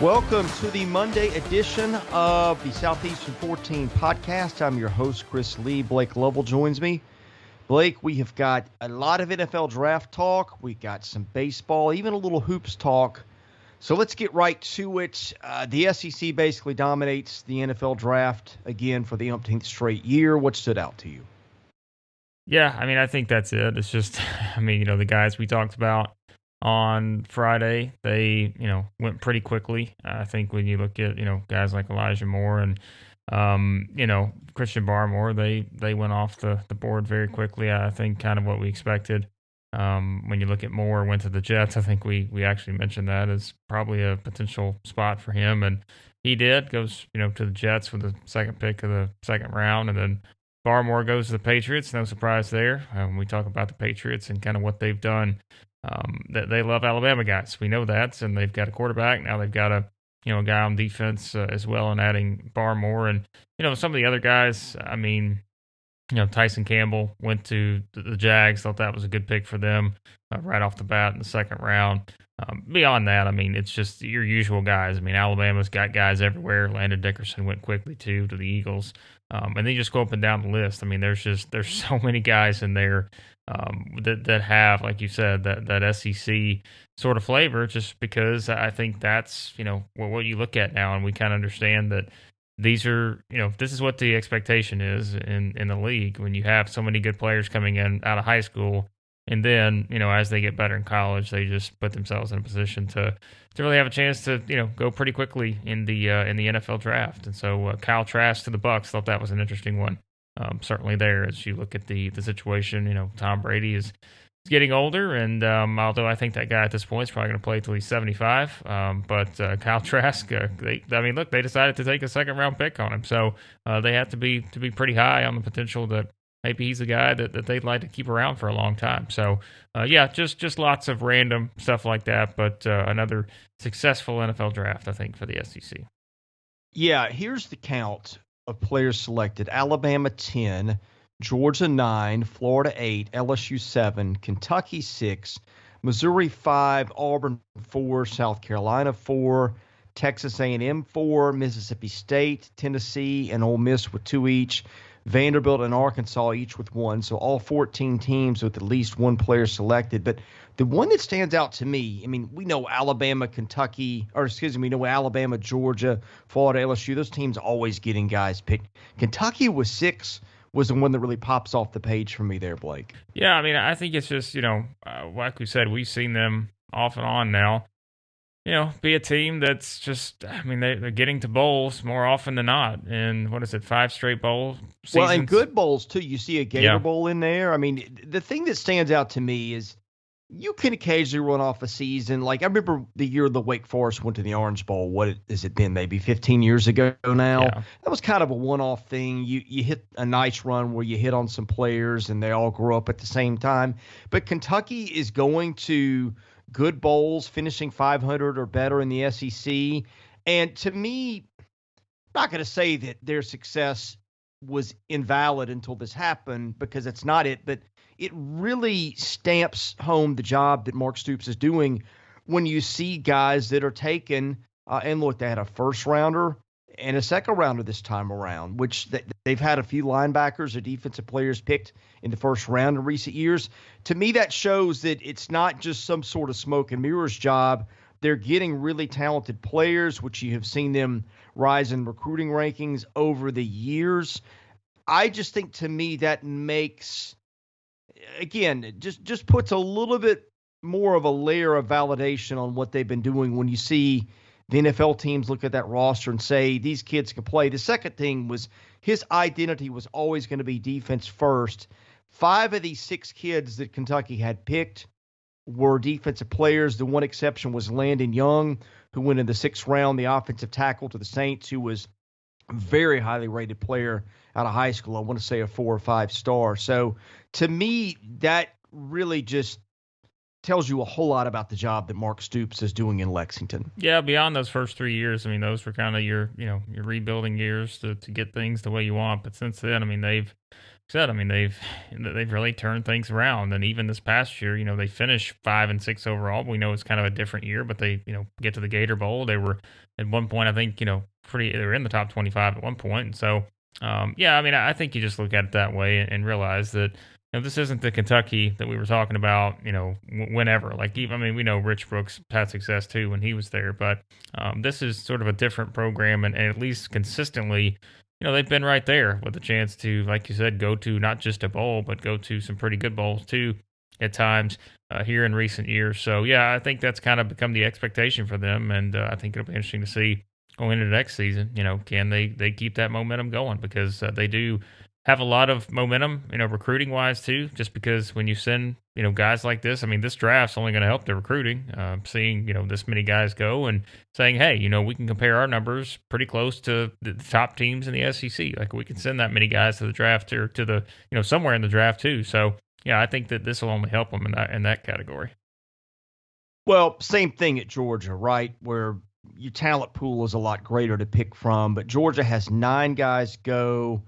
Welcome to the Monday edition of the Southeastern 14 podcast. I'm your host, Chris Lee. Blake Lovell joins me. Blake, we have got a lot of NFL draft talk. We got some baseball, even a little hoops talk. So let's get right to it. The SEC basically dominates the NFL draft again for the umpteenth straight year. What stood out to you? Yeah, I think that's it. It's just, the guys we talked about on Friday, they, went pretty quickly. I think when you look at, guys like Elijah Moore and, Christian Barmore, they went off the board very quickly. I think kind of what we expected. When you look at Moore went to the Jets, I think we actually mentioned that as probably a potential spot for him. And he did, goes, to the Jets with the second pick of the second round. And then Barmore goes to the Patriots. No surprise there. When we talk about the Patriots and kind of what they've done, that they love Alabama guys. We know that, and they've got a quarterback. Now they've got a guy on defense as well, and adding Barmore. And, some of the other guys, Tyson Campbell went to the Jags, thought that was a good pick for them right off the bat in the second round. Beyond that, it's just your usual guys. Alabama's got guys everywhere. Landon Dickerson went quickly, too, to the Eagles. And then you just go up and down the list. There's so many guys in there that have, like you said, that SEC sort of flavor, just because I think that's, what you look at now, and we kind of understand that these are, this is what the expectation is in the league when you have so many good players coming in out of high school. And then, as they get better in college, they just put themselves in a position to really have a chance to, go pretty quickly in the NFL draft. And so Kyle Trask to the Bucs, thought that was an interesting one. Certainly there, as you look at the situation, Tom Brady is getting older, and although I think that guy at this point is probably going to play till he's 75, but Kyle Trask, they decided to take a second round pick on him, so they have to be pretty high on the potential that maybe he's a guy that they'd like to keep around for a long time. So just lots of random stuff like that, but another successful NFL draft, I think, for the SEC. Yeah, here's the count of players selected: Alabama 10, Georgia 9, Florida 8, LSU 7, Kentucky 6, Missouri 5, Auburn 4, South Carolina 4, Texas A&M 4, Mississippi State, Tennessee, and Ole Miss with 2 each, Vanderbilt and Arkansas each with 1. So all 14 teams with at least one player selected. But the one that stands out to me, we know Alabama, Georgia, Florida, LSU, those teams always getting guys picked. Kentucky with 6 was the one that really pops off the page for me there, Blake. Yeah, I think it's just, like we said, we've seen them off and on now, be a team that's just, they're getting to bowls more often than not. And what is it, 5 straight bowl seasons? Well, and good bowls, too. You see a Gator Bowl in there. The thing that stands out to me is you can occasionally run off a season. Like, I remember the year the Wake Forest went to the Orange Bowl. What has it been, maybe 15 years ago now? Yeah. That was kind of a one-off thing. You hit a nice run where you hit on some players and they all grew up at the same time. But Kentucky is going to good bowls, finishing 500 or better in the SEC. And to me, I'm not going to say that their success was invalid until this happened, because it's not it, but it really stamps home the job that Mark Stoops is doing when you see guys that are taken, and look, they had a first rounder and a second rounder this time around, which they've had a few linebackers or defensive players picked in the first round in recent years. To me, that shows that it's not just some sort of smoke and mirrors job. They're getting really talented players, which you have seen them rise in recruiting rankings over the years. I just think, to me, that makes, again, just puts a little bit more of a layer of validation on what they've been doing when you see the NFL teams look at that roster and say, these kids can play. The second thing was his identity was always going to be defense first. 5 of these 6 kids that Kentucky had picked were defensive players. The one exception was Landon Young, who went in the 6th round, the offensive tackle to the Saints, who was a very highly rated player out of high school. I want to say a 4 or 5 star. So to me, that really just tells you a whole lot about the job that Mark Stoops is doing in Lexington. Yeah, beyond those first 3 years, I mean, those were kind of your rebuilding years to get things the way you want. But since then, I mean, they've really turned things around. And even this past year, they finished 5-6 overall. We know it's kind of a different year, but they get to the Gator Bowl. They were at one point, I think, they were in the top 25 at one point. And so, yeah, I mean, I think you just look at it that way and realize that this isn't the Kentucky that we were talking about, whenever. Like, even, I mean, we know Rich Brooks had success too when he was there, but this is sort of a different program, and at least consistently, they've been right there with a chance to, like you said, go to not just a bowl, but go to some pretty good bowls too at times here in recent years. So, yeah, I think that's kind of become the expectation for them, and I think it'll be interesting to see going into next season. Can they keep that momentum going? Because they do have a lot of momentum, recruiting wise too, just because when you send, guys like this, I mean, this draft's only going to help the recruiting, seeing, this many guys go and saying, hey, we can compare our numbers pretty close to the top teams in the SEC. Like, we can send that many guys to the draft or to the, somewhere in the draft too. So, yeah, I think that this will only help them in that category. Well, same thing at Georgia, right? Where your talent pool is a lot greater to pick from, but Georgia has 9 guys go.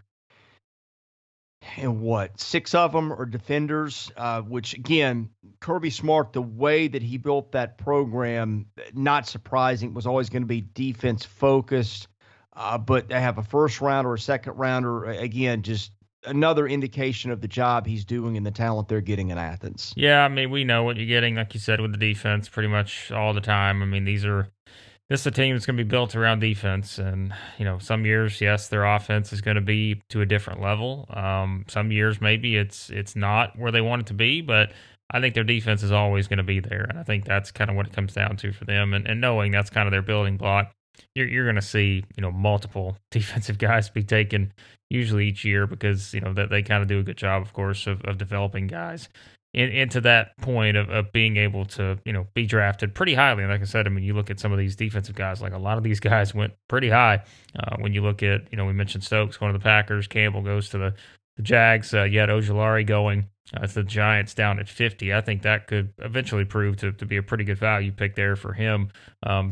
And 6 of them are defenders, which, again, Kirby Smart, the way that he built that program, not surprising, was always going to be defense focused. But they have a first rounder or a second rounder, again, just another indication of the job he's doing and the talent they're getting in Athens. Yeah, I mean, we know what you're getting, like you said, with the defense pretty much all the time. I mean, this is a team that's going to be built around defense. And, some years, yes, their offense is going to be to a different level. Some years, maybe it's not where they want it to be, but I think their defense is always going to be there. And I think that's kind of what it comes down to for them. And knowing that's kind of their building block, you're going to see, multiple defensive guys be taken usually each year because, that they kind of do a good job, of course, of developing guys into that point of being able to, be drafted pretty highly. And like I said, I mean, you look at some of these defensive guys, like a lot of these guys went pretty high. When you look at, we mentioned Stokes going to the Packers, Campbell goes to the Jags, you had Ojulari going to the Giants down at 50. I think that could eventually prove to be a pretty good value pick there for him.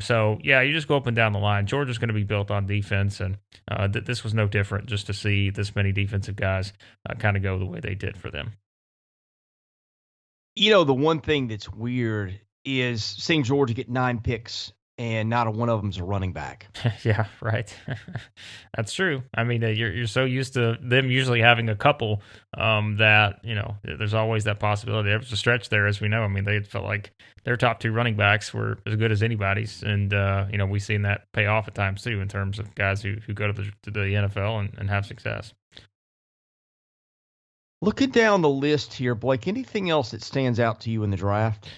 So, yeah, you just go up and down the line. Georgia's going to be built on defense, and this was no different just to see this many defensive guys kind of go the way they did for them. The one thing that's weird is seeing Georgia get 9 picks and not one of them's a running back. Yeah, right. That's true. I mean, you're so used to them usually having a couple that, there's always that possibility. There was a stretch there, as we know. I mean, they felt like their top 2 running backs were as good as anybody's. And, we've seen that pay off at times, too, in terms of guys who go to the NFL and have success. Looking down the list here, Blake, anything else that stands out to you in the draft?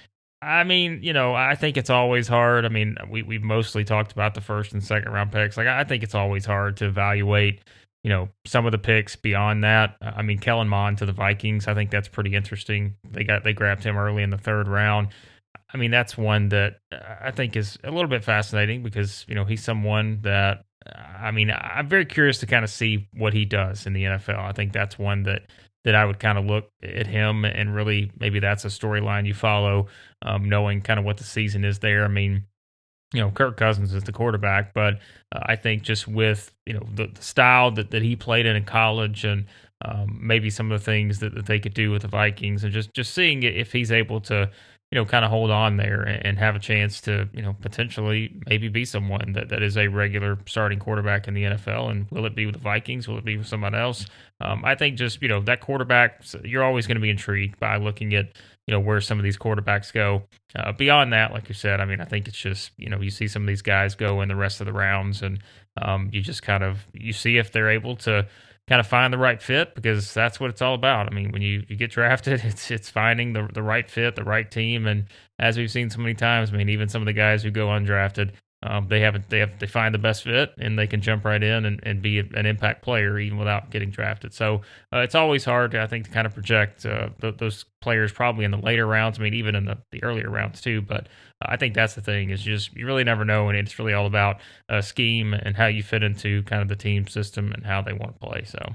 I mean, I think it's always hard. I mean, we've mostly talked about the first and second round picks. Like, I think it's always hard to evaluate, some of the picks beyond that. I mean, Kellen Mond to the Vikings, I think that's pretty interesting. They grabbed him early in the 3rd round. I mean, that's one that I think is a little bit fascinating because, he's someone that, I mean, I'm very curious to kind of see what he does in the NFL. I think that's one that I would kind of look at him and really maybe that's a storyline you follow, knowing kind of what the season is there. I mean, Kirk Cousins is the quarterback, but I think just with, the style that he played in college and maybe some of the things that they could do with the Vikings and just seeing if he's able to, kind of hold on there and have a chance to, potentially maybe be someone that is a regular starting quarterback in the NFL. And will it be with the Vikings? Will it be with someone else? I think just, that quarterback, you're always going to be intrigued by looking at, where some of these quarterbacks go. Beyond that, like you said, I mean, I think it's just, you see some of these guys go in the rest of the rounds and you just you see if they're able to kind of find the right fit, because that's what it's all about. I mean, when you get drafted, it's finding the right fit, the right team. And as we've seen so many times, I mean, even some of the guys who go undrafted, they find the best fit and they can jump right in and be an impact player even without getting drafted. So it's always hard, I think, to kind of project those players probably in the later rounds. I mean, even in the earlier rounds too. But I think that's the thing is just you really never know, and it's really all about scheme and how you fit into kind of the team system and how they want to play. So.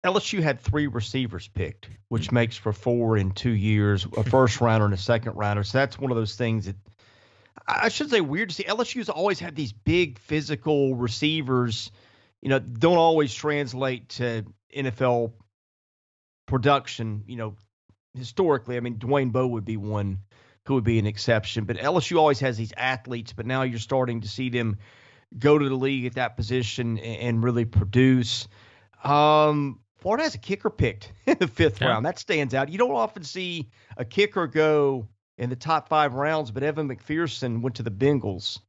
LSU had 3 receivers picked, which makes for 4 in 2 years, a first rounder and a second rounder. So that's one of those things that I should say weird to see. LSU's always had these big physical receivers, don't always translate to NFL production, historically. I mean, Dwayne Bowe would be one who would be an exception, but LSU always has these athletes, but now you're starting to see them go to the league at that position and really produce. Florida has a kicker picked in the 5th round. That stands out. You don't often see a kicker go in the top 5 rounds, but Evan McPherson went to the Bengals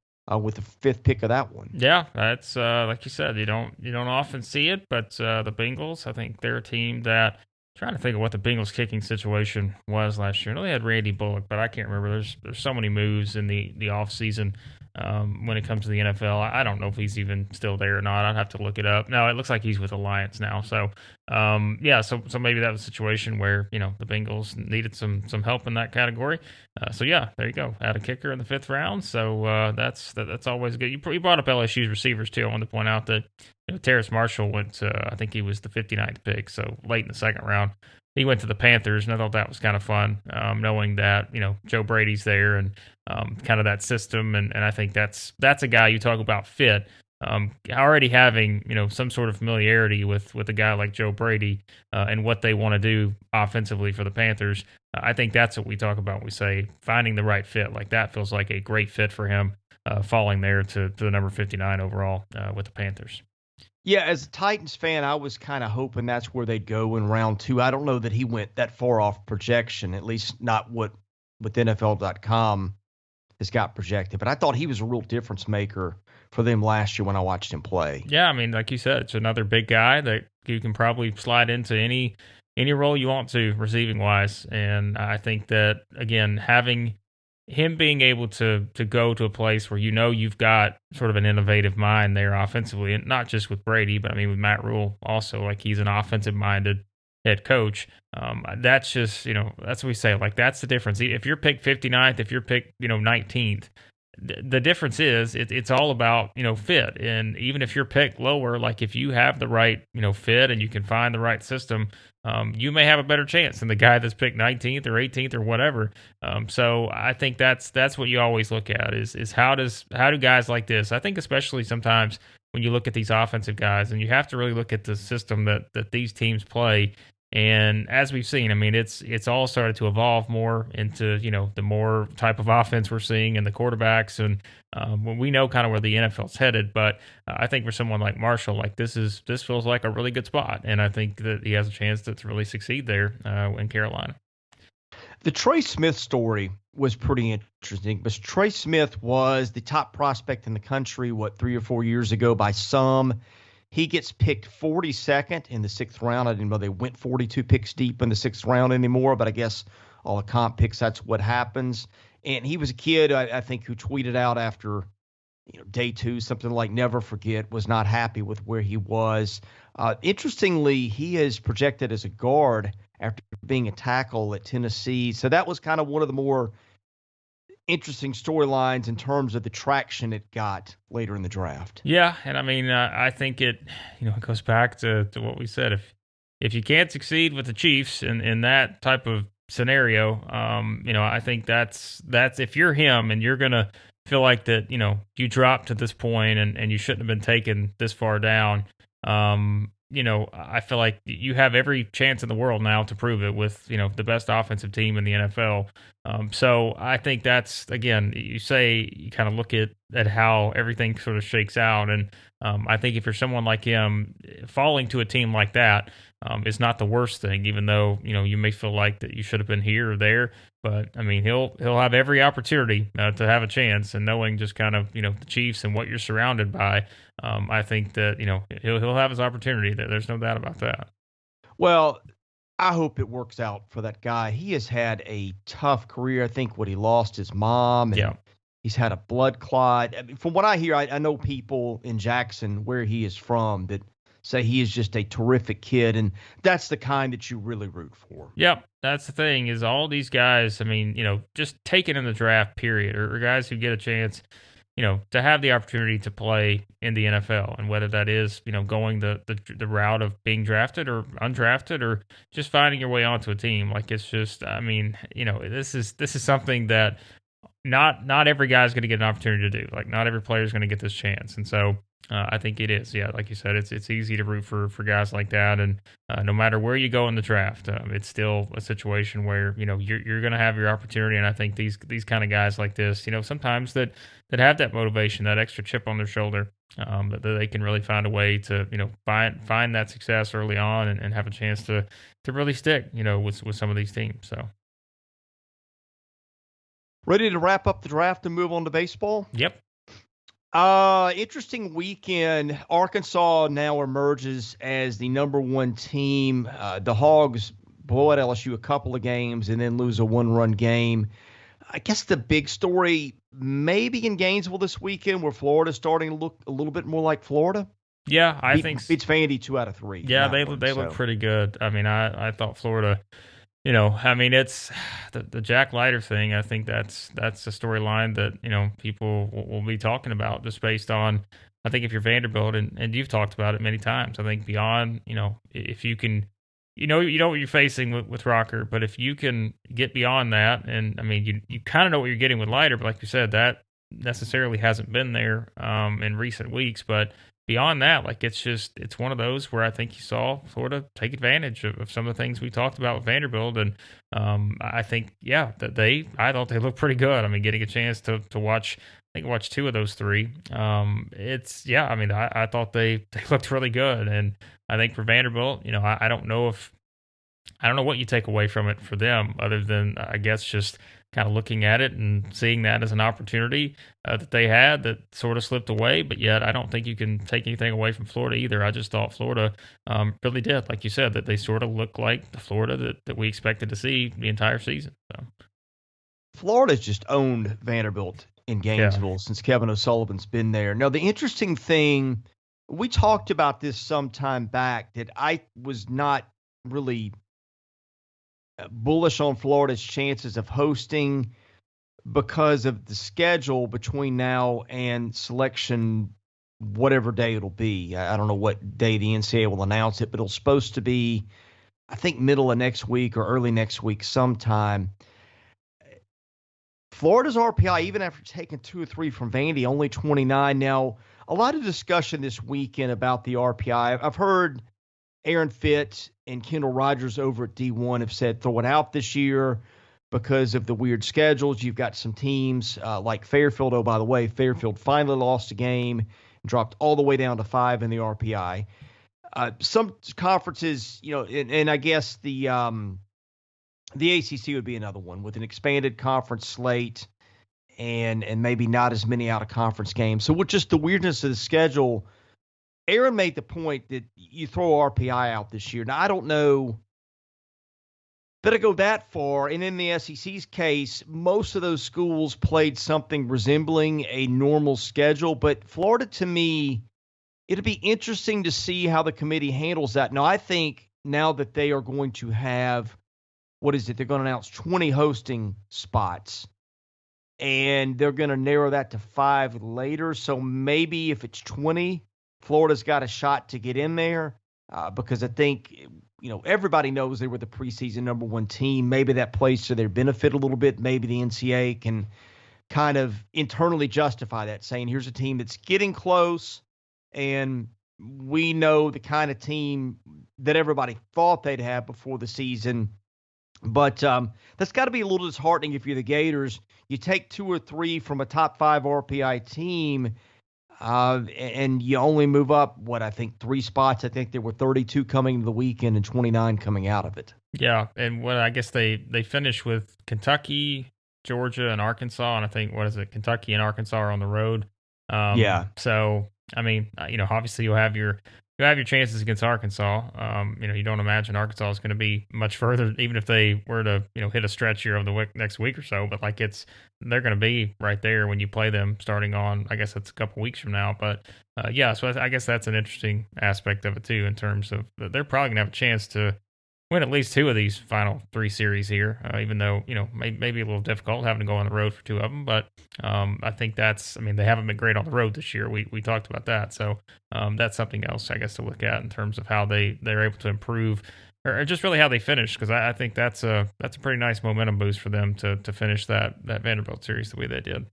with the 5th pick of that one. Yeah, that's like you said, you don't often see it, but the Bengals, I think they're a team that, trying to think of what the Bengals kicking situation was last year. I know they had Randy Bullock, but I can't remember. There's so many moves in the offseason when it comes to the NFL. I don't know if he's even still there or not. I'd have to look it up. No, it looks like he's with Alliance now. So, so maybe that was a situation where, the Bengals needed some help in that category. There you go. Add a kicker in the 5th round. So that's always good. You brought up LSU's receivers too. I wanted to point out that Terrace Marshall went to, I think he was the 59th pick, so late in the 2nd round. He went to the Panthers, and I thought that was kind of fun, knowing that, Joe Brady's there and kind of that system. And I think that's a guy you talk about fit. Already having, some sort of familiarity with a guy like Joe Brady and what they want to do offensively for the Panthers. I think that's what we talk about when we say finding the right fit. Like that feels like a great fit for him, falling there to the number 59 overall with the Panthers. Yeah, as a Titans fan, I was kind of hoping that's where they'd go in round 2. I don't know that he went that far off projection, at least not what with NFL.com has got projected. But I thought he was a real difference maker for them last year when I watched him play. Yeah, I mean, like you said, it's another big guy that you can probably slide into any role you want to receiving wise. And I think that, again, having him being able to go to a place where you've got sort of an innovative mind there offensively, and not just with Brady, but I mean with Matt Rule also, like he's an offensive-minded head coach. That's just, that's what we say, like that's the difference. If you're picked 59th, if you're picked, 19th, the difference is it's all about, fit. And even if you're picked lower, like if you have the right, fit and you can find the right system, you may have a better chance than the guy that's picked 19th or 18th or whatever. So I think that's what you always look at is how do guys like this, I think especially sometimes when you look at these offensive guys, and you have to really look at the system that these teams play. And as we've seen, I mean, it's all started to evolve more into, the more type of offense we're seeing and the quarterbacks. And we know kind of where the NFL's headed. But I think for someone like Marshall, like this feels like a really good spot. And I think that he has a chance to really succeed there in Carolina. The Trey Smith story was pretty interesting, because Trey Smith was the top prospect in the country, 3 or 4 years ago by some. He gets picked 42nd in the 6th round. I didn't know they went 42 picks deep in the 6th round anymore, but I guess all the comp picks, that's what happens. And he was a kid, I think, who tweeted out after day 2, something like never forget, was not happy with where he was. Interestingly, he is projected as a guard after being a tackle at Tennessee. So that was kind of one of the more interesting storylines in terms of the traction it got later in the draft. Yeah, and I mean, I think it goes back to what we said. If you can't succeed with the Chiefs in that type of scenario, I think that's if you're him and you're gonna feel like that, you dropped to this point and you shouldn't have been taken this far down. I feel like you have every chance in the world now to prove it with, the best offensive team in the NFL. So I think that's, again, you kind of look at how everything sort of shakes out. And I think if you're someone like him, falling to a team like that is not the worst thing, even though, you may feel like that you should have been here or there. But I mean, he'll have every opportunity to have a chance, and knowing just kind of, the Chiefs and what you're surrounded by, I think that, he'll have his opportunity. There's no doubt about that. Well, I hope it works out for that guy. He has had a tough career. I think he lost his mom, and he's had a blood clot. I mean, from what I hear, I know people in Jackson, where he is from, that say he is just a terrific kid, and that's the kind that you really root for. Yep, that's the thing, is all these guys, I mean, just taken in the draft period, or guys who get a chance to have the opportunity to play in the NFL, and whether that is, going the route of being drafted or undrafted or just finding your way onto a team. Like, it's just, I mean, this is something that not every guy's going to get an opportunity to do. Like, not every player is going to get this chance. And so I think it is. Yeah, like you said, it's easy to root for guys like that. And no matter where you go in the draft, it's still a situation where, you're going to have your opportunity. And I think these kind of guys like this, sometimes that have that motivation, that extra chip on their shoulder, that they can really find a way to, find that success early on and have a chance to really stick, with some of these teams. So. Ready to wrap up the draft and move on to baseball? Yep. Interesting weekend. Arkansas now emerges as the number one team. The Hogs blow at LSU a couple of games and then lose a one-run game. I guess the big story maybe in Gainesville this weekend, where Florida's starting to look a little bit more like Florida. Yeah, I think beats Vandy 2 out of 3. Yeah, they look pretty good. I mean, I thought Florida. It's the Jack Leiter thing. I think that's a storyline that, people will be talking about just based on, I think if you're Vanderbilt, and you've talked about it many times, I think beyond, if you can, you know what you're facing with Rocker, but if you can get beyond that, and I mean, you kind of know what you're getting with Leiter, but like you said, that necessarily hasn't been there in recent weeks, but beyond that, like, it's one of those where I think you saw Florida take advantage of some of the things we talked about with Vanderbilt. And I think, I thought they looked pretty good. I mean, getting a chance to watch, I think watch 2 of those 3. I thought they looked really good. And I think for Vanderbilt, I don't know what you take away from it for them, other than, I guess, just kind of looking at it and seeing that as an opportunity that they had that sort of slipped away. But yet, I don't think you can take anything away from Florida either. I just thought Florida really did, like you said, that they sort of looked like the Florida that we expected to see the entire season. So Florida's just owned Vanderbilt in Gainesville since Kevin O'Sullivan's been there. Now, the interesting thing, we talked about this some time back, that I was not really bullish on Florida's chances of hosting because of the schedule between now and selection, whatever day it'll be. I don't know what day the NCAA will announce it, but it's supposed to be, I think, middle of next week or early next week sometime. Florida's RPI, even after taking 2 or 3 from Vandy, only 29. Now, a lot of discussion this weekend about the RPI. I've heard Aaron Fitt and Kendall Rogers over at D1 have said throw it out this year because of the weird schedules. You've got some teams like Fairfield. Oh, by the way, Fairfield finally lost a game and dropped all the way down to 5 in the RPI. Some conferences, and I guess the ACC would be another one with an expanded conference slate and maybe not as many out-of-conference games. So with just the weirdness of the schedule, Aaron made the point that you throw RPI out this year. Now, I don't know that I go that far. And in the SEC's case, most of those schools played something resembling a normal schedule. But Florida, to me, it'll be interesting to see how the committee handles that. Now, I think now that they are going to have, they're going to announce 20 hosting spots. And they're going to narrow that to 5 later. So maybe if it's 20, Florida's got a shot to get in there because I think, everybody knows they were the preseason number 1 team. Maybe that plays to their benefit a little bit. Maybe the NCAA can kind of internally justify that, saying here's a team that's getting close, and we know the kind of team that everybody thought they'd have before the season. But that's got to be a little disheartening if you're the Gators. You take 2 or 3 from a top 5 RPI team, and you only move up, 3 spots. I think there were 32 coming to the weekend and 29 coming out of it. Yeah, and I guess they finished with Kentucky, Georgia, and Arkansas, and I think, Kentucky and Arkansas are on the road. So, I mean, obviously you'll have your chances against Arkansas. You don't imagine Arkansas is going to be much further, even if they were to, hit a stretch here over the next week or so. But they're going to be right there when you play them starting on, I guess that's a couple weeks from now. But so I guess that's an interesting aspect of it too, in terms of they're probably going to have a chance to win at least two of these final three series here, even though, maybe a little difficult having to go on the road for two of them. But I think they haven't been great on the road this year. We talked about that. So that's something else, I guess, to look at in terms of how they're able to improve or just really how they finish. Because I think that's a pretty nice momentum boost for them to finish that Vanderbilt series the way they did.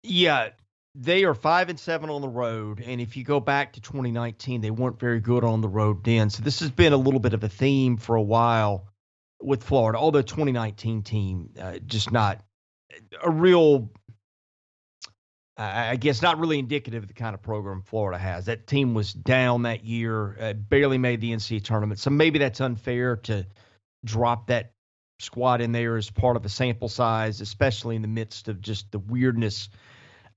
Yeah, they are 5-7 on the road, and if you go back to 2019, they weren't very good on the road then. So this has been a little bit of a theme for a while with Florida. Although 2019 team just not a real, I guess, not really indicative of the kind of program Florida has. That team was down that year, barely made the NCAA tournament. So maybe that's unfair to drop that squad in there as part of a sample size, especially in the midst of just the weirdness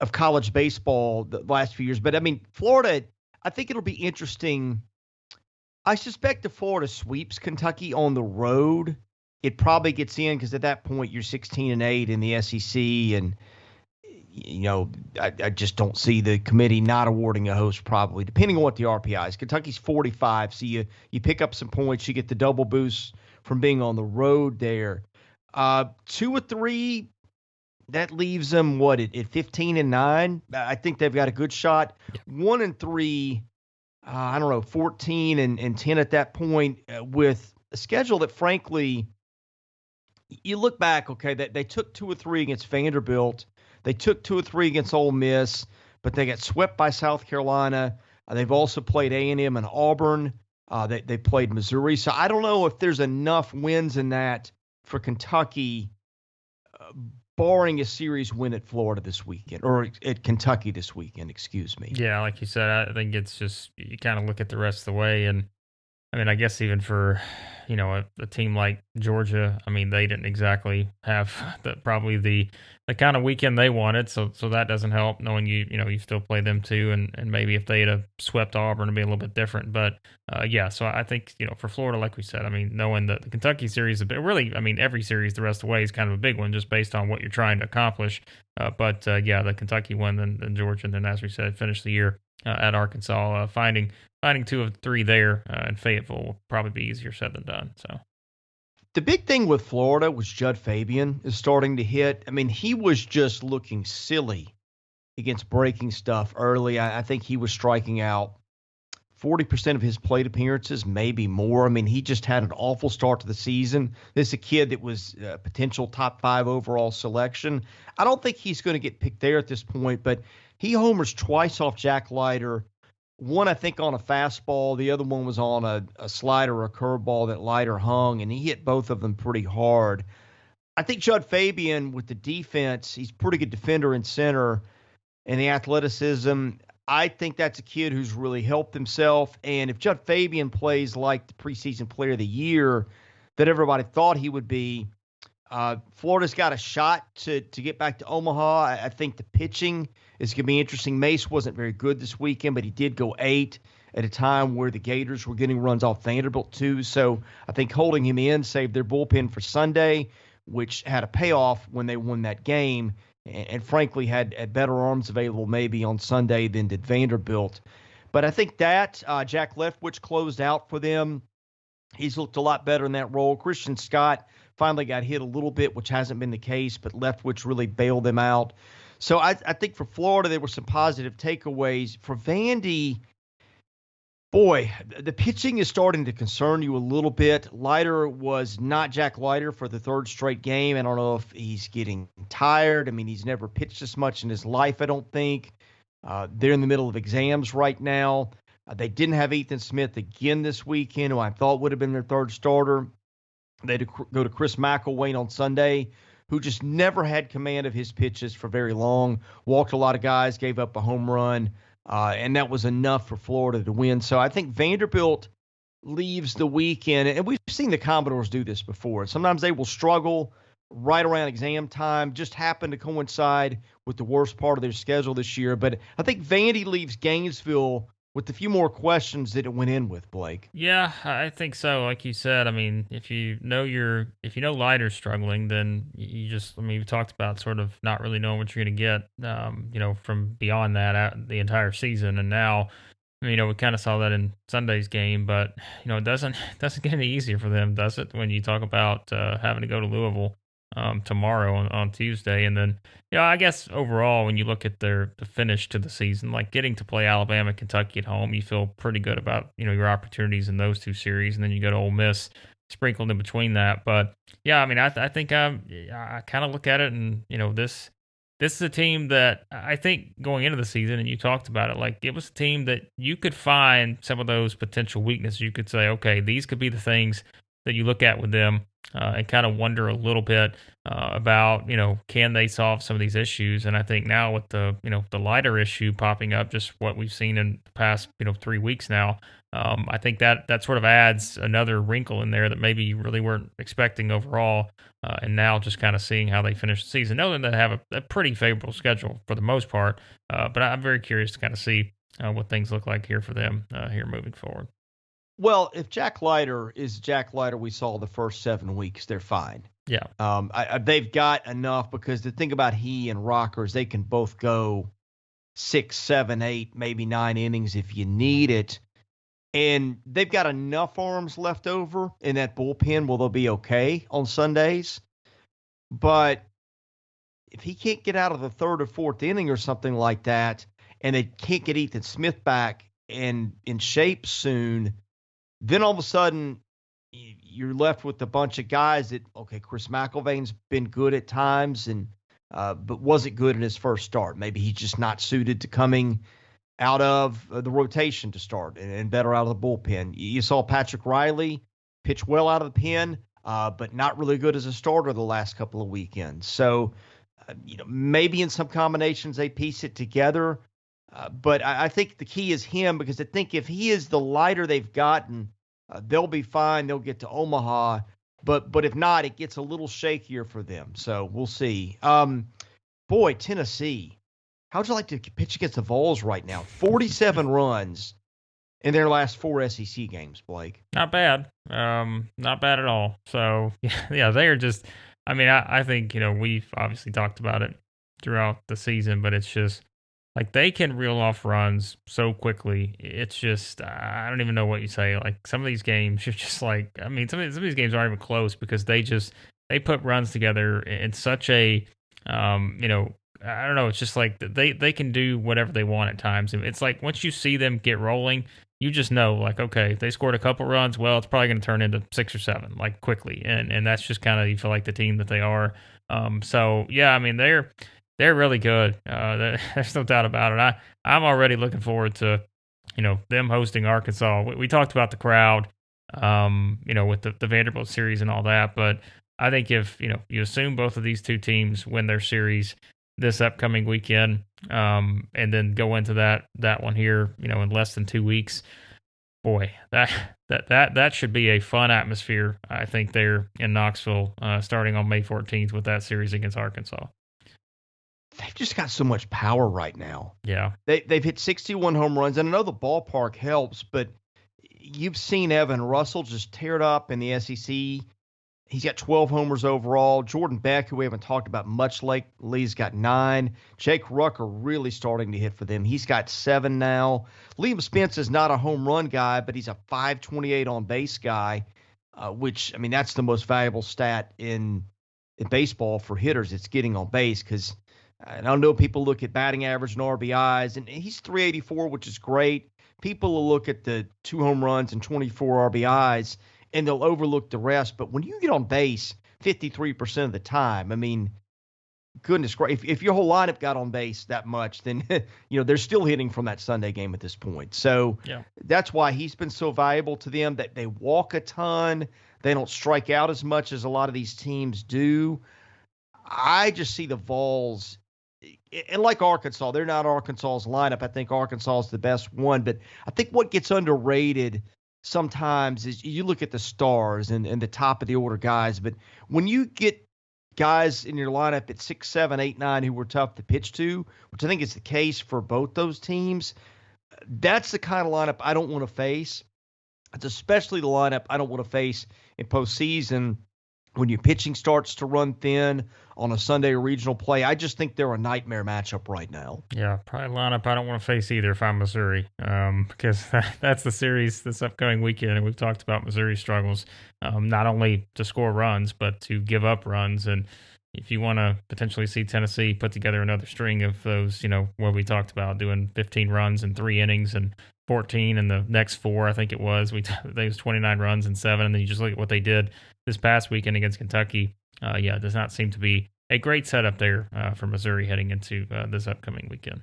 of college baseball the last few years. But I mean, Florida, I think it'll be interesting. I suspect if Florida sweeps Kentucky on the road, it probably gets in because at that point you're 16-8 in the SEC, and I just don't see the committee not awarding a host probably, depending on what the RPI is. Kentucky's 45, so you pick up some points, you get the double boost from being on the road there. 2 or 3. That leaves them at 15-9. I think they've got a good shot. 1 and 3, I don't know, 14 and 10 at that point, with a schedule that, frankly, you look back. Okay, they took 2 or 3 against Vanderbilt. They took 2 or 3 against Ole Miss, but they got swept by South Carolina. They've also played A&M and Auburn. They played Missouri. So I don't know if there's enough wins in that for Kentucky, barring a series win at Florida this weekend, or at Kentucky this weekend, excuse me. Yeah, like you said, I think it's just you kind of look at the rest of the way. And I mean, I guess even for, a team like Georgia, I mean, they didn't exactly have probably the kind of weekend they wanted. So that doesn't help, knowing you still play them too. And maybe if they had swept Auburn, it'd be a little bit different. But so I think, for Florida, like we said, I mean, knowing the Kentucky series, really, I mean, every series the rest of the way is kind of a big one just based on what you're trying to accomplish. But the Kentucky one, then Georgia, and then, as we said, finish the year at Arkansas, finding 2 of 3 there in Fayetteville will probably be easier said than done. So the big thing with Florida was Judd Fabian is starting to hit. I mean, he was just looking silly against breaking stuff early. I think he was striking out 40% of his plate appearances, maybe more. I mean, he just had an awful start to the season. This is a kid that was a potential top 5 overall selection. I don't think he's going to get picked there at this point, but he homers twice off Jack Leiter. One, I think, on a fastball. The other one was on a slider or a curveball that Leiter hung, and he hit both of them pretty hard. I think Judd Fabian, with the defense, he's a pretty good defender in center, and the athleticism, I think that's a kid who's really helped himself. And if Judd Fabian plays like the preseason player of the year that everybody thought he would be, Florida's got a shot to get back to Omaha. I think the pitching is going to be interesting. Mace wasn't very good this weekend, but he did go 8 at a time where the Gators were getting runs off Vanderbilt too. So I think holding him in saved their bullpen for Sunday, which had a payoff when they won that game, and frankly had better arms available maybe on Sunday than did Vanderbilt. But I think that Jack Leftwich closed out for them. He's looked a lot better in that role. Christian Scott finally got hit a little bit, which hasn't been the case, but Leftwich really bailed them out. So I think for Florida, there were some positive takeaways. For Vandy, boy, the pitching is starting to concern you a little bit. Leiter was not Jack Leiter for the 3rd straight game. I don't know if he's getting tired. I mean, he's never pitched this much in his life, I don't think. They're in the middle of exams right now. They didn't have Ethan Smith again this weekend, who I thought would have been their 3rd starter. They had to go to Chris McElwain on Sunday, who just never had command of his pitches for very long, walked a lot of guys, gave up a home run, and that was enough for Florida to win. So I think Vanderbilt leaves the weekend, and we've seen the Commodores do this before. Sometimes they will struggle right around exam time, just happen to coincide with the worst part of their schedule this year. But I think Vandy leaves Gainesville with a few more questions that it went in with, Blake. Yeah, I think so. Like you said, I mean, if you know Leiter's struggling, then we've talked about sort of not really knowing what you're going to get, from beyond that the entire season. And now We kind of saw that in Sunday's game, but it doesn't get any easier for them, does it? When you talk about having to go to Louisville tomorrow on Tuesday, and then I guess overall, when you look at the finish to the season, like getting to play Alabama, Kentucky at home, you feel pretty good about your opportunities in those two series, and then you go to Ole Miss sprinkled in between that. But yeah, I think I kind of look at it, and this is a team that I think going into the season, and you talked about it, like it was a team that you could find some of those potential weaknesses. You could say, okay, these could be the things that you look at with them and kind of wonder a little bit about, can they solve some of these issues? And I think now with the lighter issue popping up, just what we've seen in the past, 3 weeks now, I think that sort of adds another wrinkle in there that maybe you really weren't expecting overall. And now just kind of seeing how they finish the season, knowing they have a pretty favorable schedule for the most part. But I'm very curious to kind of see what things look like here for them here moving forward. Well, if Jack Leiter is Jack Leiter we saw the first 7 weeks, they're fine. Yeah. They've got enough, because the thing about he and Rockers, they can both go 6, 7, 8, maybe 9 innings if you need it. And they've got enough arms left over in that bullpen where they'll be okay on Sundays. But if he can't get out of the 3rd or 4th inning or something like that, and they can't get Ethan Smith back and in shape soon, then all of a sudden you're left with a bunch of guys that, okay, Chris McIlvain's been good at times, and but wasn't good in his first start. Maybe he's just not suited to coming out of the rotation to start and better out of the bullpen. You saw Patrick Riley pitch well out of the pen, but not really good as a starter the last couple of weekends. So, maybe in some combinations they piece it together. But I think the key is him, because I think if he is the lighter they've gotten, they'll be fine. They'll get to Omaha. But if not, it gets a little shakier for them. So we'll see. Boy, Tennessee. How'd you like to pitch against the Vols right now? 47 runs in their last 4 SEC games, Blake. Not bad. Not bad at all. So, yeah, they are just – I think, we've obviously talked about it throughout the season, but it's just like they can reel off runs so quickly. It's just I don't even know what you say. Like some of these games, you're just like – some of these games aren't even close, because they put runs together in such a I don't know. It's just like they can do whatever they want at times. It's like once you see them get rolling, you just know, like, okay, they scored a couple runs. Well, it's probably going to turn into 6 or 7, like quickly. And that's just kind of, you feel like the team that they are. So yeah, they're really good. There's no doubt about it. I'm already looking forward to, them hosting Arkansas. We talked about the crowd, with the Vanderbilt series and all that. But I think if, you assume both of these two teams win their series this upcoming weekend, and then go into that one here, in less than 2 weeks. Boy, that should be a fun atmosphere, I think, there in Knoxville, starting on May 14th with that series against Arkansas. They've just got so much power right now. Yeah. They've hit 61 home runs, and I know the ballpark helps, but you've seen Evan Russell just tear it up in the SEC. He's got 12 homers overall. Jordan Beck, who we haven't talked about much lately, has got 9. Jake Rucker really starting to hit for them. He's got 7 now. Liam Spence is not a home run guy, but he's a .528 on base guy, which, that's the most valuable stat in baseball for hitters. It's getting on base, because I don't know, people look at batting average and RBIs, and he's .384, which is great. People will look at the 2 home runs and 24 RBIs, and they'll overlook the rest. But when you get on base 53% of the time, goodness gracious, if your whole lineup got on base that much, then, they're still hitting from that Sunday game at this point. So yeah, that's why he's been so valuable to them, that they walk a ton. They don't strike out as much as a lot of these teams do. I just see the Vols, and like Arkansas, they're not Arkansas's lineup. I think Arkansas is the best one. But I think what gets underrated sometimes is you look at the stars and the top of the order guys, but when you get guys in your lineup at 6, 7, 8, 9 who were tough to pitch to, which I think is the case for both those teams, that's the kind of lineup I don't want to face. It's especially the lineup I don't want to face in postseason when your pitching starts to run thin on a Sunday regional play, I just think they're a nightmare matchup right now. Yeah, probably lineup I don't want to face either if I'm Missouri, because that's the series this upcoming weekend, and we've talked about Missouri's struggles, not only to score runs, but to give up runs. And if you want to potentially see Tennessee put together another string of those, what we talked about, doing 15 runs in 3 innings and 14 in the next 4, I think it was. They was 29 runs in 7, and then you just look at what they did this past weekend against Kentucky. It does not seem to be a great setup there for Missouri heading into this upcoming weekend.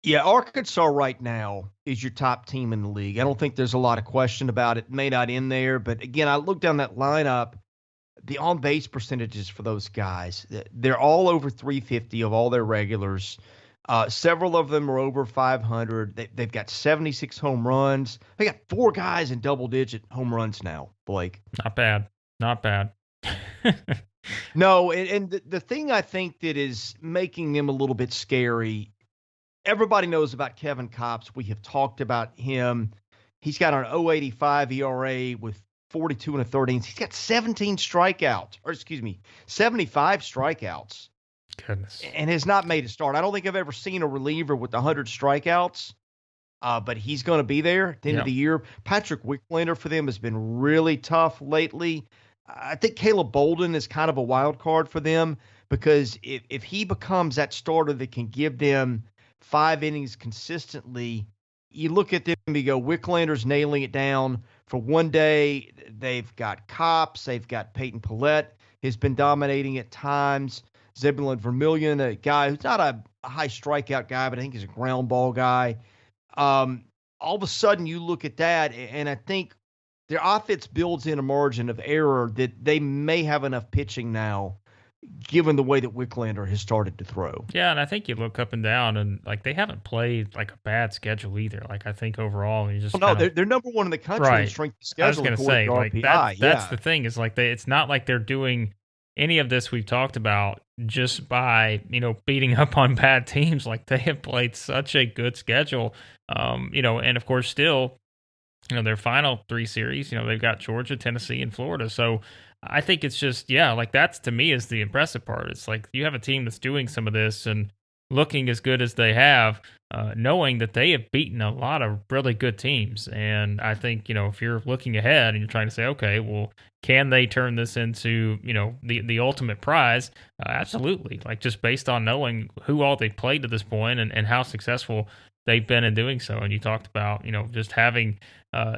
Yeah, Arkansas right now is your top team in the league. I don't think there's a lot of question about it. May not in there, but again, I look down that lineup, the on-base percentages for those guys, they're all over 350 of all their regulars. Several of them are over 500. They've got 76 home runs. They got 4 guys in double-digit home runs now, Blake. Not bad. Not bad. No, and the thing I think that is making them a little bit scary, everybody knows about Kevin Kopps. We have talked about him. He's got an 0.85 ERA with 42 and a third innings. He's got 75 strikeouts. Goodness. And has not made a start. I don't think I've ever seen a reliever with 100 strikeouts, but he's going to be there at the end of the year. Patrick Wicklander for them has been really tough lately. I think Caleb Bolden is kind of a wild card for them because if he becomes that starter that can give them 5 innings consistently, you look at them and you go, Wicklander's nailing it down. For one day, they've got Kopps, they've got Peyton Pallette, has been dominating at times. Zebulon Vermillion, a guy who's not a high strikeout guy, but I think he's a ground ball guy. All of a sudden, you look at that, and I think their offense builds in a margin of error that they may have enough pitching now, given the way that Wicklander has started to throw. Yeah, and I think you look up and down, and they haven't played a bad schedule either. I think overall, you just they're number 1 in the country in strength of schedule. I was going to say, that's the thing is it's not like they're doing any of this we've talked about just by beating up on bad teams. They have played such a good schedule, and of course still. Their final 3 series, they've got Georgia, Tennessee, and Florida. So I think it's just, that's to me is the impressive part. It's you have a team that's doing some of this and looking as good as they have, knowing that they have beaten a lot of really good teams. And I think, if you're looking ahead and you're trying to say, okay, well, can they turn this into, the ultimate prize? Absolutely. Just based on knowing who all they've played to this point and how successful they've been in doing so. And you talked about, just having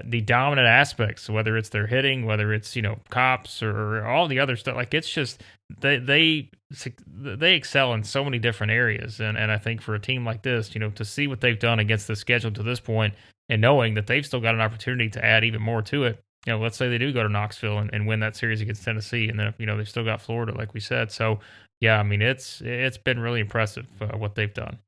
the dominant aspects, whether it's their hitting, whether it's, Kopps or all the other stuff. It's just they excel in so many different areas. And I think for a team like this, to see what they've done against the schedule to this point and knowing that they've still got an opportunity to add even more to it, let's say they do go to Knoxville and win that series against Tennessee. And then, they've still got Florida, like we said. So, yeah, I mean, it's been really impressive what they've done.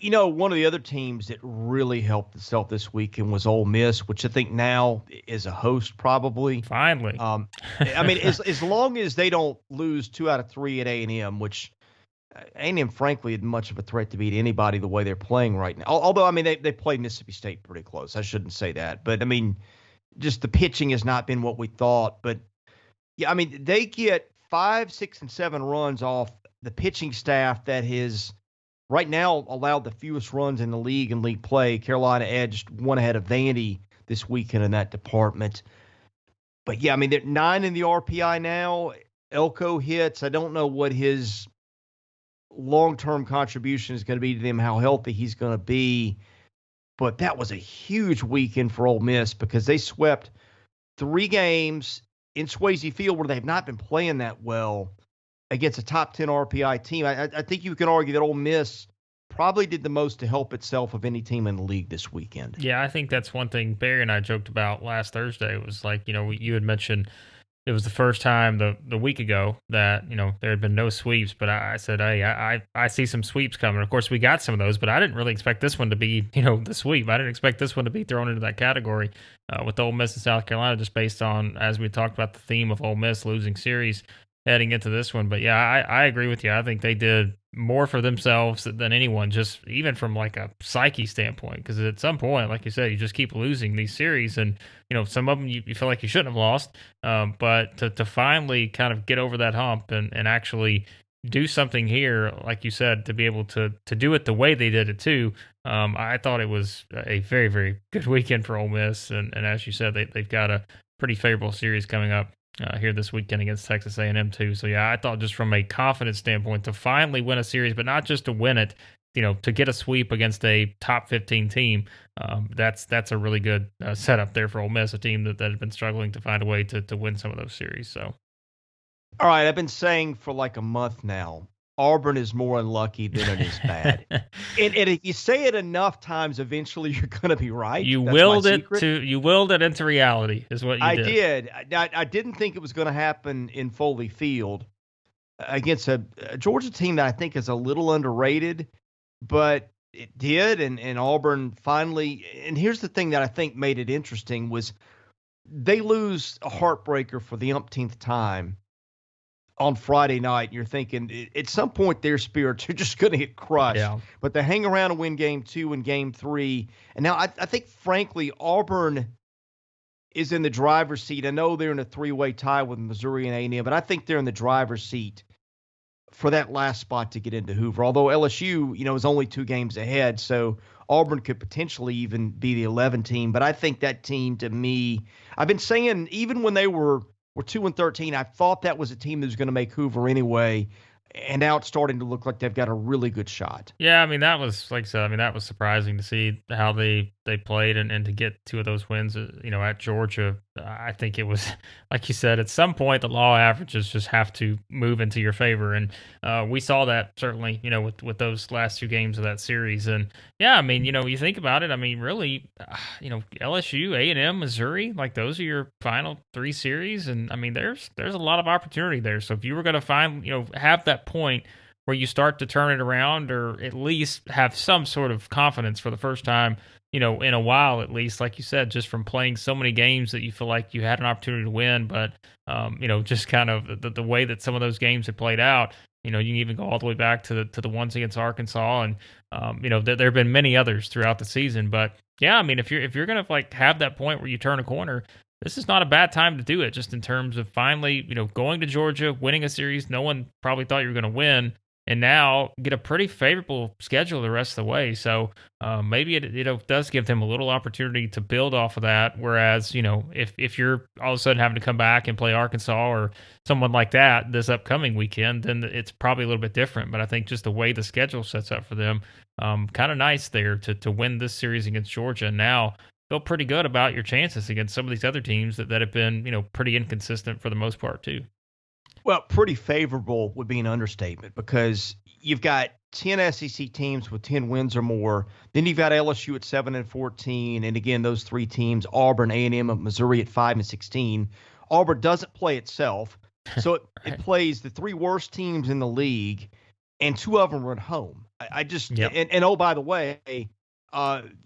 One of the other teams that really helped itself this weekend was Ole Miss, which I think now is a host probably. Finally. I mean, as long as they don't lose 2 out of 3 at A&M, which A&M frankly isn't much of a threat to beat anybody the way they're playing right now. Although, I mean, they played Mississippi State pretty close. I shouldn't say that. But, I mean, just the pitching has not been what we thought. But, yeah, I mean, they get 5, 6, and 7 runs off the pitching staff that has – right now allowed the fewest runs in the league in league play. Carolina edged 1 ahead of Vandy this weekend in that department. But, yeah, I mean, they're 9 in the RPI now. Elko hits. I don't know what his long-term contribution is going to be to them, how healthy he's going to be. But that was a huge weekend for Ole Miss because they swept 3 games in Swayze Field where they've not been playing that well against a top 10 RPI team. I think you can argue that Ole Miss probably did the most to help itself of any team in the league this weekend. Yeah, I think that's one thing Barry and I joked about last Thursday. It was you had mentioned it was the first time the week ago that, there had been no sweeps, but I said, hey, I see some sweeps coming. Of course, we got some of those, but I didn't really expect this one to be, the sweep. I didn't expect this one to be thrown into that category with Ole Miss and South Carolina, just based on, as we talked about, the theme of Ole Miss losing series heading into this one. But yeah, I agree with you. I think they did more for themselves than anyone, just even from like a psyche standpoint. Because at some point, like you said, you just keep losing these series, and some of them you feel like you shouldn't have lost. But to finally kind of get over that hump and actually do something here, like you said, to be able to do it the way they did it too. I thought it was a very, very good weekend for Ole Miss, and as you said, they've got a pretty favorable series coming up here this weekend against Texas A&M too. So yeah, I thought just from a confidence standpoint to finally win a series, but not just to win it, to get a sweep against a top 15 team, that's a really good setup there for Ole Miss, a team that had been struggling to find a way to win some of those series. So. All right, I've been saying for like a month now, Auburn is more unlucky than it is bad. and if you say it enough times, eventually you're going to be right. You willed it into reality, is what you did. I didn't think it was going to happen in Foley Field against a Georgia team that I think is a little underrated, but it did, and Auburn finally. And here's the thing that I think made it interesting was they lose a heartbreaker for the umpteenth time on Friday night, and you're thinking at some point their spirits are just going to get crushed. Yeah. But they hang around and win game 2 and game 3. And now I think, frankly, Auburn is in the driver's seat. I know they're in a 3-way tie with Missouri and A&M, but I think they're in the driver's seat for that last spot to get into Hoover. Although LSU, is only 2 games ahead, so Auburn could potentially even be the 11 team. But I think that team, to me, I've been saying even when they were 2-13. I thought that was a team that was going to make Hoover anyway, and now it's starting to look like they've got a really good shot. Yeah, I mean, that was, like I said, that was surprising to see how they played and to get 2 of those wins, at Georgia. I think it was, like you said, at some point the law averages just have to move into your favor, and we saw that certainly, with those last 2 games of that series. And yeah, I mean, you think about it, I mean, really, LSU, A&M, Missouri, like those are your final 3 series, and I mean, there's a lot of opportunity there. So if you were going to find, have that point where you start to turn it around, or at least have some sort of confidence for the first time, in a while, at least, like you said, just from playing so many games that you feel like you had an opportunity to win, but, just kind of the way that some of those games had played out, you can even go all the way back to the ones against Arkansas, and, there have been many others throughout the season. But yeah, I mean, if you're going to like have that point where you turn a corner, this is not a bad time to do it, just in terms of finally, going to Georgia, winning a series no one probably thought you were going to win, and now get a pretty favorable schedule the rest of the way. So maybe it does give them a little opportunity to build off of that. Whereas, if you're all of a sudden having to come back and play Arkansas or someone like that this upcoming weekend, then it's probably a little bit different. But I think just the way the schedule sets up for them, kind of nice there to win this series against Georgia. And now feel pretty good about your chances against some of these other teams that have been, pretty inconsistent for the most part too. Well, pretty favorable would be an understatement, because you've got 10 SEC teams with 10 wins or more. Then you've got LSU at 7-14, and again, those 3 teams: Auburn, A&M, and Missouri at 5-16. Auburn doesn't play itself, so it plays the 3 worst teams in the league, and 2 of them are at home. I just Yep. and oh, by the way,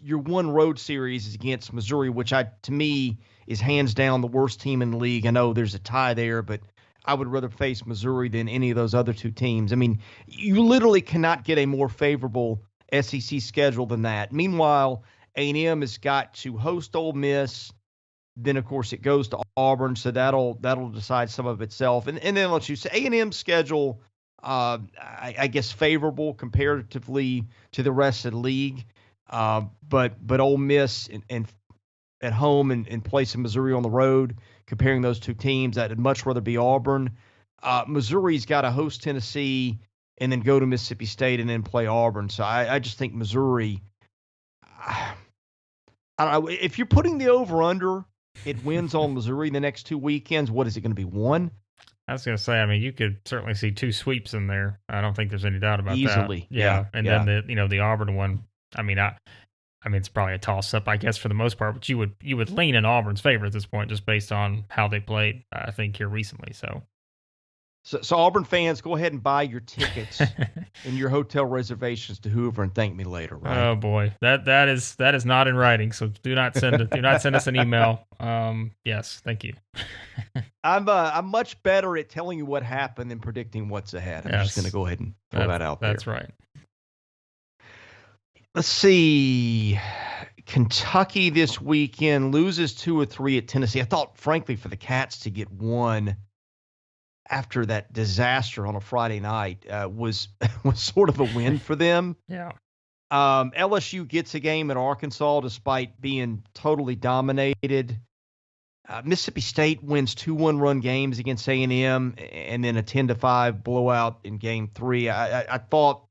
your one road series is against Missouri, which to me is hands down the worst team in the league. I know there's a tie there, but I would rather face Missouri than any of those other 2 teams. I mean, you literally cannot get a more favorable SEC schedule than that. Meanwhile, A&M has got to host Ole Miss. Then, of course, it goes to Auburn, so that'll decide some of itself. And then let's use A&M's schedule, I guess, favorable comparatively to the rest of the league. But Ole Miss and at home and play some Missouri on the road. Comparing those 2 teams, I'd much rather be Auburn. Missouri's got to host Tennessee and then go to Mississippi State and then play Auburn. So I just think Missouri, I don't know. If you're putting the over-under, it wins on Missouri the next 2 weekends. What is it going to be, 1? I was going to say, I mean, you could certainly see 2 sweeps in there. I don't think there's any doubt about that. Easily. Yeah. And then the Auburn one, I mean, it's probably a toss-up, I guess, for the most part, but you would lean in Auburn's favor at this point just based on how they played, I think, here recently. So So Auburn fans, go ahead and buy your tickets and your hotel reservations to Hoover and thank me later, right? Oh boy, that is not in writing. So do not send us an email. Yes, thank you. I'm much better at telling you what happened than predicting what's ahead. I'm just going to go ahead and throw that out there. That's right. Let's see. Kentucky this weekend loses 2 or 3 at Tennessee. I thought, frankly, for the Cats to get one after that disaster on a Friday night was sort of a win for them. Yeah. LSU gets a game at Arkansas despite being totally dominated. Mississippi State wins 2 one-run games against A&M and then a 10-5 blowout in Game 3. I thought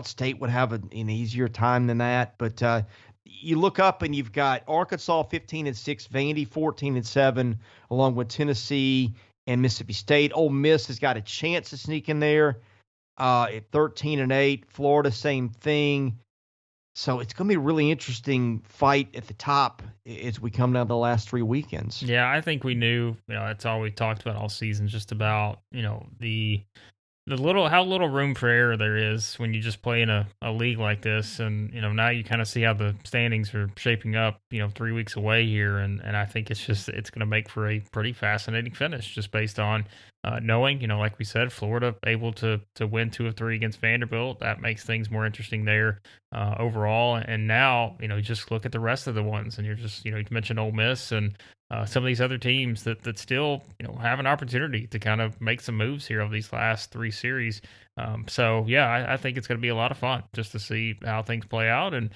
State would have an easier time than that, but you look up and you've got Arkansas 15-6, Vandy 14-7, along with Tennessee and Mississippi State. Ole Miss has got a chance to sneak in there at 13-8. Florida, same thing. So it's going to be a really interesting fight at the top as we come down to the last 3 weekends. Yeah, I think we knew, that's all we talked about all season, just about, the how little room for error there is when you just play in a league like this. And, now you kind of see how the standings are shaping up, 3 weeks away here. And I think it's going to make for a pretty fascinating finish just based on knowing, like we said, Florida able to win 2 of 3 against Vanderbilt. That makes things more interesting there overall. And now, you just look at the rest of the ones and you're just, you mentioned Ole Miss and some of these other teams that still, have an opportunity to kind of make some moves here over these last 3 series. So, yeah, I think it's going to be a lot of fun just to see how things play out and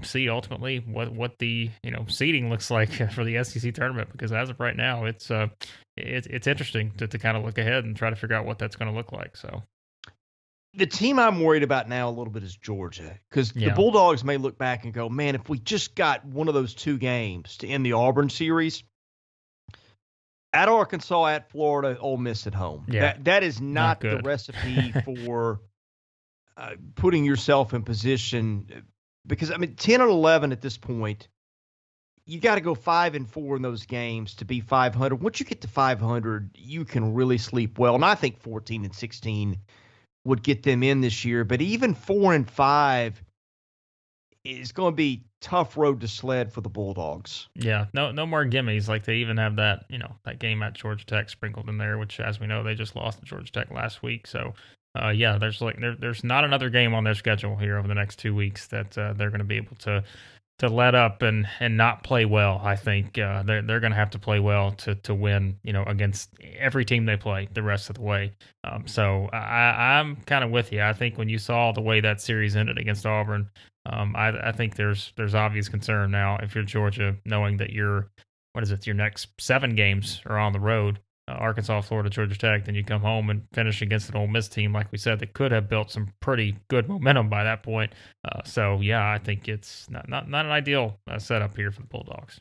see ultimately what the, seeding looks like for the SEC tournament, because as of right now, it's interesting to kind of look ahead and try to figure out what that's going to look like. So the team I'm worried about now a little bit is Georgia, because the Bulldogs may look back and go, man, if we just got one of those 2 games to end the Auburn series, at Arkansas, at Florida, Ole Miss at home. Yeah, that is not the recipe for putting yourself in position, because, 10 and 11 at this point, you got to go 5-4 in those games to be 500. Once you get to 500, you can really sleep well. And I think 14-16 would get them in this year. But even 4-5 is going to be tough road to sled for the Bulldogs. Yeah, no more gimmies. Like they even have that, that game at Georgia Tech sprinkled in there, which, as we know, they just lost to Georgia Tech last week. So, there's not another game on their schedule here over the next 2 weeks that they're going to be able to let up and not play well. I think they're going to have to play well to win, against every team they play the rest of the way. So I'm kind of with you. I think when you saw the way that series ended against Auburn, I think there's obvious concern now if you're Georgia, knowing that your next 7 games are on the road, Arkansas, Florida, Georgia Tech, then you come home and finish against an Ole Miss team, like we said, that could have built some pretty good momentum by that point. I think it's not an ideal setup here for the Bulldogs.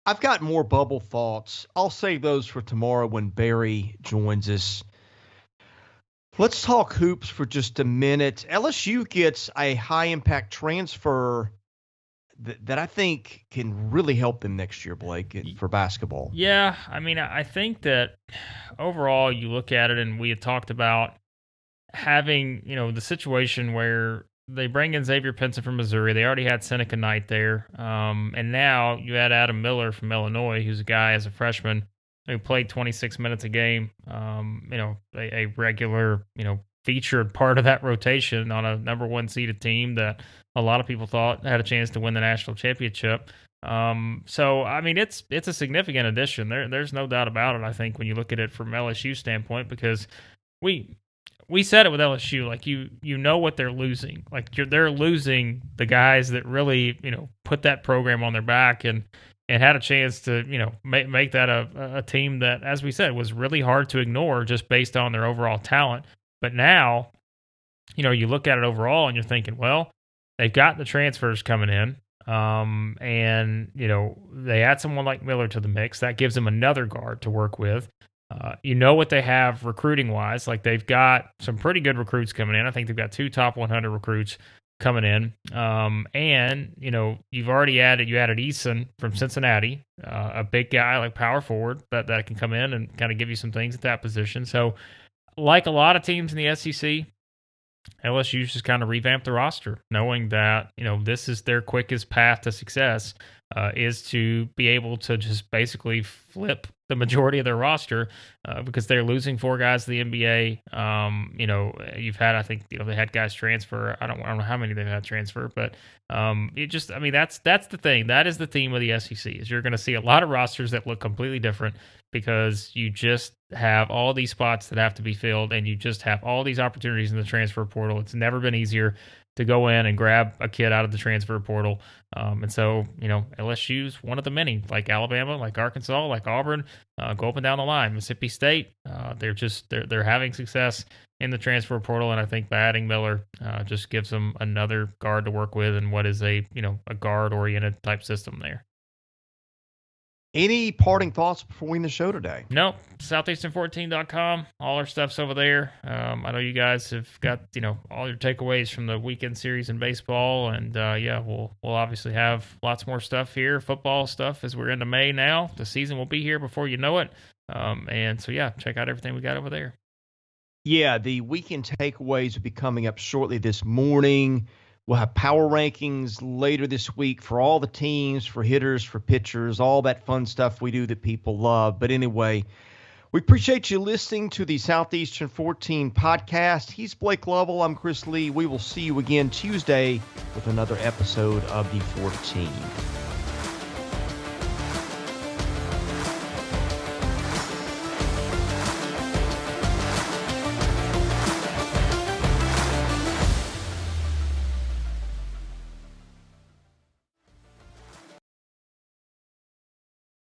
I've got more bubble thoughts. I'll save those for tomorrow when Barry joins us. Let's talk hoops for just a minute. LSU gets a high-impact transfer that I think can really help them next year, Blake, for basketball. Yeah, I think that overall you look at it, and we had talked about having, the situation where they bring in Xavier Pinson from Missouri. They already had Seneca Knight there. And now you add Adam Miller from Illinois, who's a guy as a freshman who played 26 minutes a game, a regular, featured part of that rotation on a number 1 seeded team that a lot of people thought had a chance to win the national championship. It's a significant addition. There's no doubt about it, I think, when you look at it from LSU standpoint, because we said it with LSU, like you know what they're losing. Like they're losing the guys that really, put that program on their back and had a chance to, make that a team that, as we said, was really hard to ignore just based on their overall talent. But now, you look at it overall and you're thinking, well, they've got the transfers coming in. And they add someone like Miller to the mix. That gives them another guard to work with. What they have recruiting wise, like they've got some pretty good recruits coming in. I think they've got 2 top 100 recruits coming in. And, you've already added Eason from Cincinnati, a big guy like power forward that can come in and kind of give you some things at that position. So like a lot of teams in the SEC, LSU's just kind of revamped the roster, knowing that, this is their quickest path to success, is to be able to just basically flip the majority of their roster, because they're losing 4 guys to the NBA. You've had, I think, they had guys transfer. I don't know how many they've had transfer, but that's the thing. That is the theme of the SEC, is you're going to see a lot of rosters that look completely different, because you just have all these spots that have to be filled, and you just have all these opportunities in the transfer portal. It's never been easier to go in and grab a kid out of the transfer portal. And so, LSU's one of the many, like Alabama, like Arkansas, like Auburn, go up and down the line. Mississippi State, they're having success in the transfer portal, and I think by adding Miller, just gives them another guard to work with, and what is a guard-oriented type system there. Any parting thoughts before we end the show today? Nope. Southeastern14.com. All our stuff's over there. I know you guys have got, all your takeaways from the weekend series in baseball. And, we'll obviously have lots more stuff here, football stuff, as we're into May now. The season will be here before you know it. And so, check out everything we got over there. Yeah, the weekend takeaways will be coming up shortly this morning. We'll have power rankings later this week for all the teams, for hitters, for pitchers, all that fun stuff we do that people love. But anyway, we appreciate you listening to the Southeastern 14 podcast. He's Blake Lovell. I'm Chris Lee. We will see you again Tuesday with another episode of the 14.